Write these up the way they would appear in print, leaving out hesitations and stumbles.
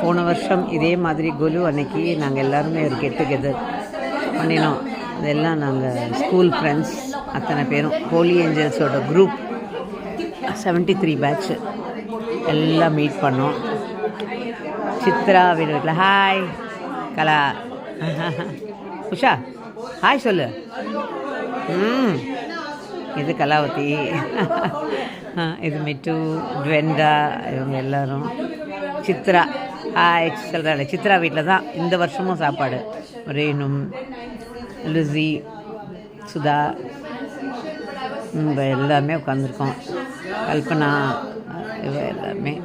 போன வருஷம் இதே மாதிரி குலு அன்னைக்கு நாங்கள் எல்லாருமே ஒரு கெட் டுகெதர் பண்ணினோம். இதெல்லாம் நாங்கள் ஸ்கூல் ஃப்ரெண்ட்ஸ் அத்தனை பேரும் ஹோலி ஏஞ்சல்ஸோட குரூப் 73 பேட்ச்சு எல்லாம் மீட் பண்ணோம். சித்ரா வீட்டில் ஹாய் கலா உஷா ஹாய் சொல்லு. இது கலாவதி, இது மிட்டு, ட்வெண்டா, இவங்க எல்லோரும். சித்ரா ஹாய் சொல்கிறாள். சித்ரா வீட்டில் தான் இந்த வருஷமும் சாப்பாடு. ரேணும், லுசி, சுதா, எல்லாமே உட்காந்துருக்கோம். கல்பனா, இவ எல்லாமே.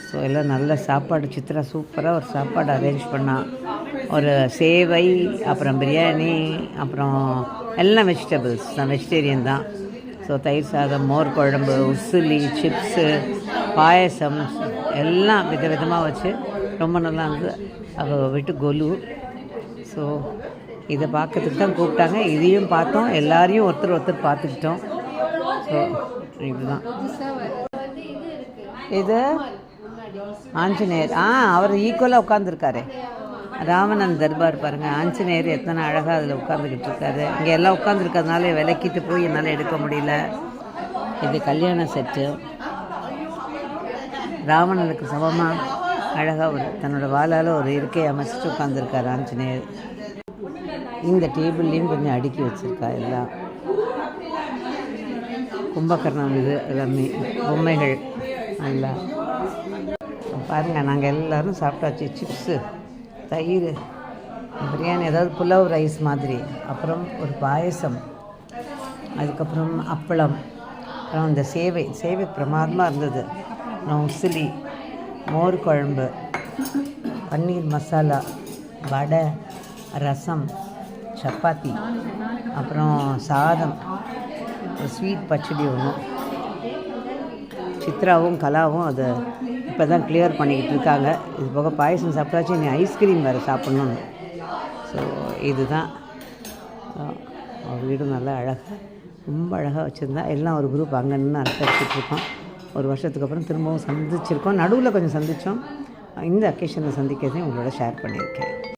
ஸோ எல்லாம் நல்ல சாப்பாடு. சித்ரா சூப்பராக ஒரு சாப்பாடு அரேஞ்ச் பண்ணால், ஒரு சேவை, அப்புறம் பிரியாணி, அப்புறம் எல்லாம் வெஜிடபிள்ஸ் தான், வெஜிடேரியன் தான். ஸோ தயிர் சாதம், மோர் குழம்பு, உசிலி, சிப்ஸு, பாயசம் எல்லாம் விதவிதமாக வச்சு ரொம்ப நல்லா இருந்தது. அவள் விட்டு கொலு. ஸோ இதை பார்க்கறதுக்கு தான் கூப்பிட்டாங்க. இதையும் பார்த்தோம், எல்லாரையும் ஒருத்தர் ஒருத்தர் பார்த்துக்கிட்டோம். ஸோ இதுதான் இது ஆஞ்சநேயர். அவர் ஈக்குவலாக உட்காந்துருக்காரு. ராவணன் தர்பார் பாருங்கள். ஆஞ்சநேயர் எத்தனை அழகாக அதில் உட்காந்துக்கிட்டு இருக்காரு. இங்கே எல்லாம் உட்காந்துருக்கிறதுனால விளக்கிட்டு போய் என்னால் எடுக்க முடியல. இது கல்யாண செட்டு. ராவணனுக்கு சமமாக அழகாக ஒரு தன்னோட வாளால் ஒரு இருக்கையை அமைச்சிட்டு உட்காந்துருக்கார் ஆஞ்சநேயர். இந்த டேபிள்லேயும் கொஞ்சம் அடுக்கி வச்சுருக்கா எல்லாம். கும்பகர்ணம் இது எல்லாமே பொம்மைகள் நல்லா பாருங்கள். நாங்கள் எல்லோரும் சாப்பிட்டாச்சு. சிப்ஸு, தயிர், பிரியாணி, அதாவது புலாவ் ரைஸ் மாதிரி, அப்புறம் ஒரு பாயசம், அதுக்கப்புறம் அப்பளம், அப்புறம் இந்த சேவை பிரமாதமாக இருந்தது. அப்புறம் உசிலி, மோர் குழம்பு, பன்னீர் மசாலா, வடை, ரசம், சப்பாத்தி, அப்புறம் சாதம், ஸ்வீட் பச்சடி ஒன்று. சித்ராவும் கலாவும் அதை இப்போ தான் கிளியர் பண்ணிக்கிட்டு இருக்காங்க. இது போக பாயசம் சாப்பிட்டாச்சு, நீ ஐஸ்கிரீம் வேறு சாப்பிட்ணுன்னு. ஸோ இதுதான் வீடும் நல்லா அழகாக, ரொம்ப அழகாக வச்சுருந்தா. எல்லாம் ஒரு குரூப் அங்கே நின்று அனுப்பிச்சிட்ருக்கோம். ஒரு வருஷத்துக்கு அப்புறம் திரும்பவும் சந்திச்சிருக்கோம். நடுவில் கொஞ்சம் சந்தித்தோம். இந்த அக்கேஷனை சந்திக்கிறதையும் உங்களோட ஷேர் பண்ணியிருக்கேன்.